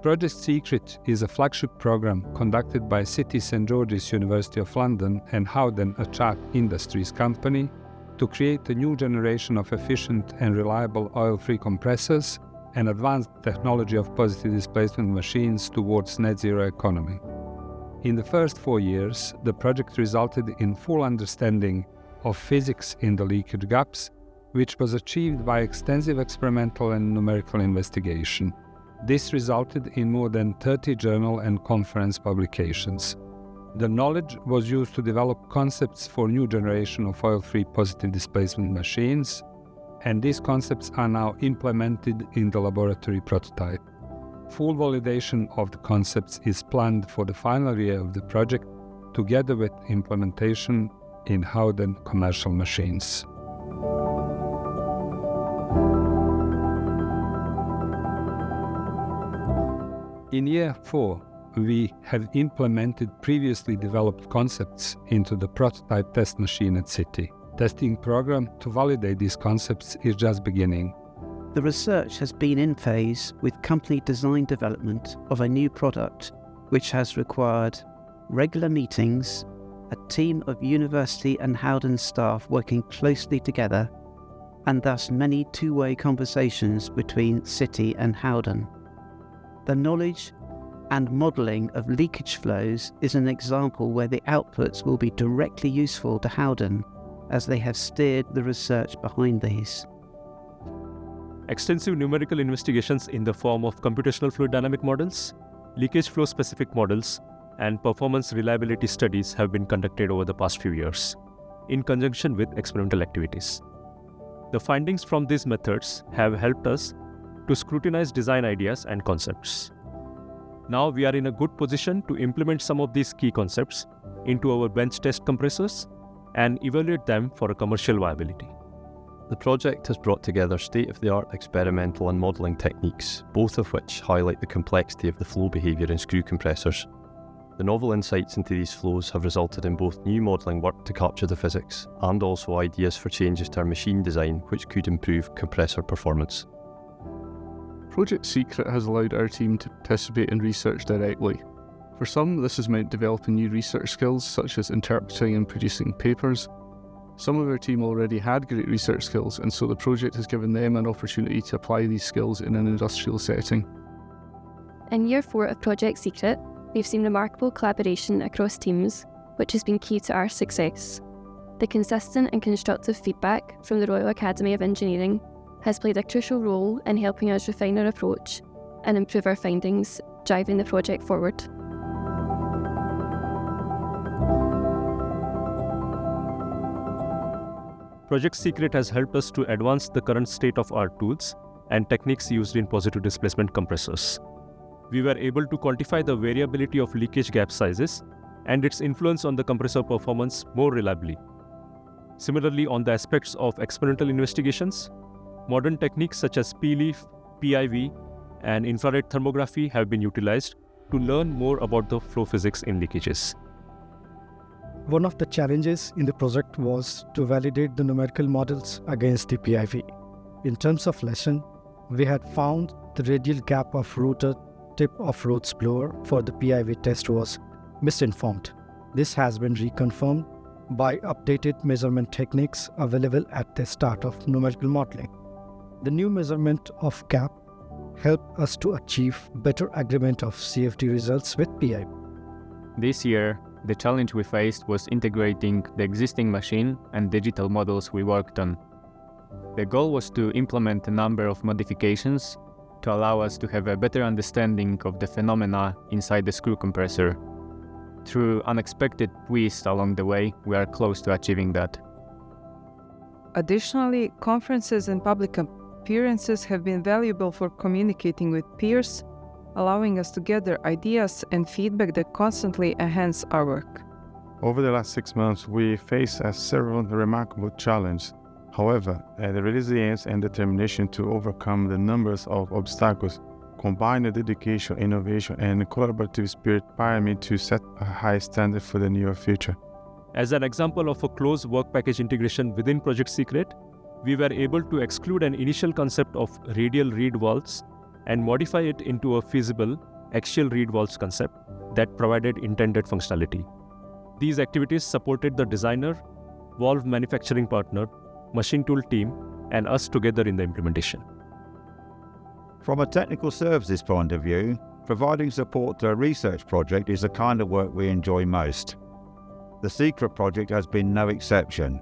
Project Secret is a flagship program conducted by City St George's University of London and Howden, a Czech industries company, to create a new generation of efficient and reliable oil-free compressors and advanced technology of positive displacement machines towards net zero economy. In the first 4 years, the project resulted in full understanding of physics in the leakage gaps, which was achieved by extensive experimental and numerical investigation. This resulted in more than 30 journal and conference publications. The knowledge was used to develop concepts for new generation of oil-free positive displacement machines, and these concepts are now implemented in the laboratory prototype. Full validation of the concepts is planned for the final year of the project, together with implementation in Howden commercial machines. In year 4, we have implemented previously developed concepts into the prototype test machine at City. Testing program to validate these concepts is just beginning. The research has been in phase with company design development of a new product, which has required regular meetings, a team of University and Howden staff working closely together, and thus many two-way conversations between City and Howden. The knowledge and modelling of leakage flows is an example where the outputs will be directly useful to Howden, as they have steered the research behind these. Extensive numerical investigations in the form of computational fluid dynamic models, leakage flow specific models, and performance reliability studies have been conducted over the past few years, in conjunction with experimental activities. The findings from these methods have helped us to scrutinize design ideas and concepts. Now we are in a good position to implement some of these key concepts into our bench test compressors and evaluate them for a commercial viability. The project has brought together state-of-the-art experimental and modelling techniques, both of which highlight the complexity of the flow behaviour in screw compressors. The novel insights into these flows have resulted in both new modelling work to capture the physics and also ideas for changes to our machine design which could improve compressor performance. Project Secret has allowed our team to participate in research directly. For some, this has meant developing new research skills such as interpreting and producing papers. Some of our team already had great research skills, and so the project has given them an opportunity to apply these skills in an industrial setting. In year 4 of Project Secret, we've seen remarkable collaboration across teams, which has been key to our success. The consistent and constructive feedback from the Royal Academy of Engineering has played a crucial role in helping us refine our approach and improve our findings, driving the project forward. Project Secret has helped us to advance the current state of our tools and techniques used in positive displacement compressors. We were able to quantify the variability of leakage gap sizes and its influence on the compressor performance more reliably. Similarly, on the aspects of experimental investigations, modern techniques such as PLEAF, PIV, and infrared thermography have been utilized to learn more about the flow physics in leakages. One of the challenges in the project was to validate the numerical models against the PIV. In terms of lesson, we had found the radial gap of rotor tip of Rhodes blower for the PIV test was misinformed. This has been reconfirmed by updated measurement techniques available at the start of numerical modeling. The new measurement of gap helped us to achieve better agreement of CFD results with PIV. This year, the challenge we faced was integrating the existing machine and digital models we worked on. The goal was to implement a number of modifications to allow us to have a better understanding of the phenomena inside the screw compressor. Through unexpected twists along the way, we are close to achieving that. Additionally, conferences and public appearances have been valuable for communicating with peers, allowing us to gather ideas and feedback that constantly enhance our work. Over the last 6 months, we faced several remarkable challenges. However, the resilience and determination to overcome the numbers of obstacles, combined with dedication, innovation, and collaborative spirit, inspired me to set a high standard for the near future. As an example of a close work package integration within Project Secret, we were able to exclude an initial concept of radial reed valves and modify it into a feasible axial reed valves concept that provided intended functionality. These activities supported the designer, valve manufacturing partner, machine tool team, and us together in the implementation. From a technical services point of view, providing support to a research project is the kind of work we enjoy most. The Secret project has been no exception.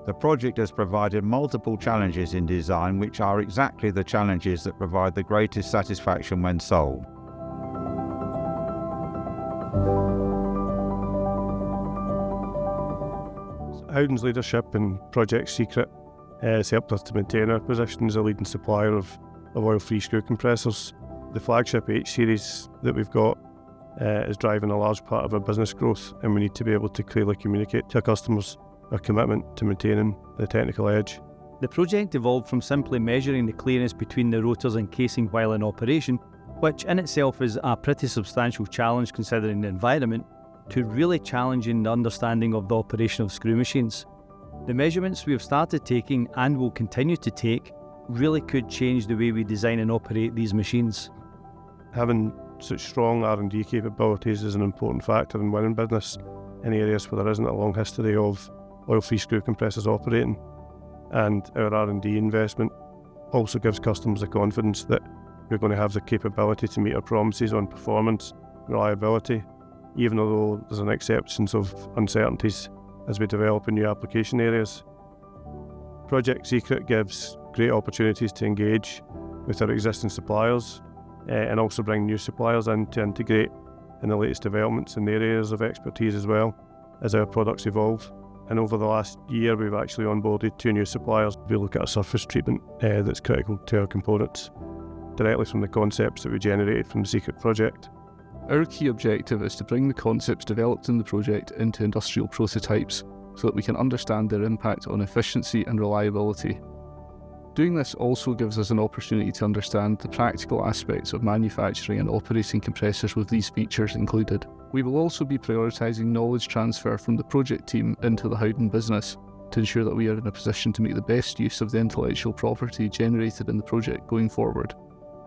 The project has provided multiple challenges in design, which are exactly the challenges that provide the greatest satisfaction when solved. Howden's leadership in Project Secret has helped us to maintain our position as a leading supplier of oil-free screw compressors. The flagship H-series that we've got is driving a large part of our business growth, and we need to be able to clearly communicate to our customers our commitment to maintaining the technical edge. The project evolved from simply measuring the clearance between the rotors and casing while in operation, which in itself is a pretty substantial challenge considering the environment, to really challenging the understanding of the operation of screw machines. The measurements we have started taking and will continue to take really could change the way we design and operate these machines. Having such strong R&D capabilities is an important factor in winning business in areas where there isn't a long history of oil-free screw compressors operating. And our R&D investment also gives customers the confidence that we're going to have the capability to meet our promises on performance, reliability, even though there's an acceptance of uncertainties as we develop in new application areas. Project Secret gives great opportunities to engage with our existing suppliers and also bring new suppliers in to integrate in the latest developments in their areas of expertise as well as our products evolve. And over the last year, we've actually onboarded 2 new suppliers. We look at a surface treatment that's critical to our components, directly from the concepts that we generated from the Secret project. Our key objective is to bring the concepts developed in the project into industrial prototypes so that we can understand their impact on efficiency and reliability. Doing this also gives us an opportunity to understand the practical aspects of manufacturing and operating compressors with these features included. We will also be prioritising knowledge transfer from the project team into the Howden business to ensure that we are in a position to make the best use of the intellectual property generated in the project going forward.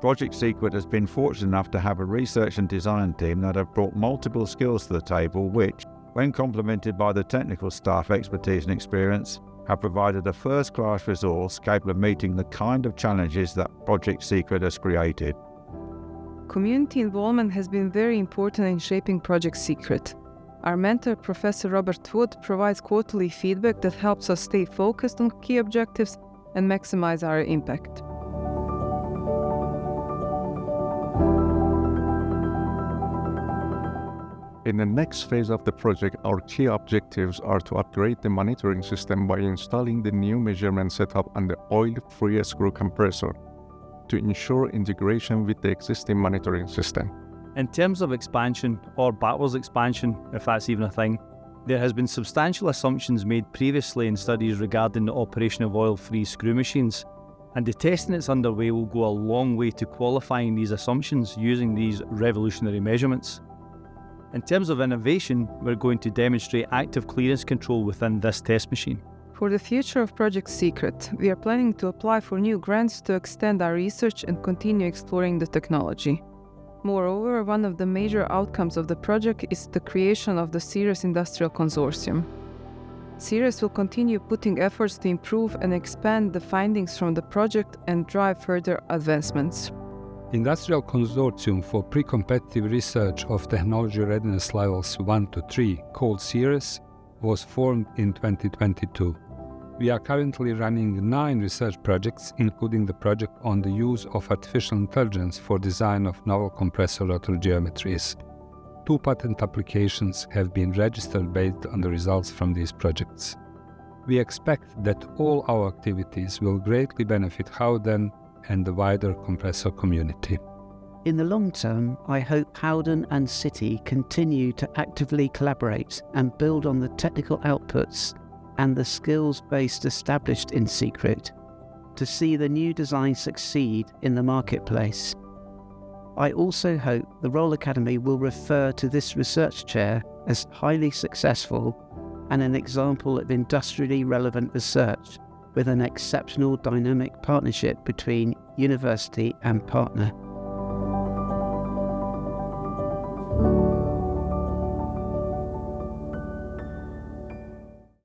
Project Secret has been fortunate enough to have a research and design team that have brought multiple skills to the table which, when complemented by the technical staff expertise and experience, have provided a first-class resource capable of meeting the kind of challenges that Project Secret has created. Community involvement has been very important in shaping Project Secret. Our mentor, Professor Robert Wood, provides quarterly feedback that helps us stay focused on key objectives and maximize our impact. In the next phase of the project, our key objectives are to upgrade the monitoring system by installing the new measurement setup and the oil-free screw compressor to ensure integration with the existing monitoring system. In terms of expansion, or backwards expansion, if that's even a thing, there has been substantial assumptions made previously in studies regarding the operation of oil-free screw machines, and the testing that's underway will go a long way to qualifying these assumptions using these revolutionary measurements. In terms of innovation, we're going to demonstrate active clearance control within this test machine. For the future of Project Secret, we are planning to apply for new grants to extend our research and continue exploring the technology. Moreover, one of the major outcomes of the project is the creation of the Serious Industrial Consortium. Serious will continue putting efforts to improve and expand the findings from the project and drive further advancements. Industrial Consortium for Pre-Competitive Research of Technology Readiness Levels 1 to 3, called CERES, was formed in 2022. We are currently running 9 research projects, including the project on the use of artificial intelligence for design of novel compressor rotor geometries. 2 patent applications have been registered based on the results from these projects. We expect that all our activities will greatly benefit Howden and the wider compressor community. In the long term, I hope Howden and City continue to actively collaborate and build on the technical outputs and the skills base established in Secret to see the new design succeed in the marketplace. I also hope the Royal Academy will refer to this research chair as highly successful and an example of industrially relevant research with an exceptional dynamic partnership between university and partner.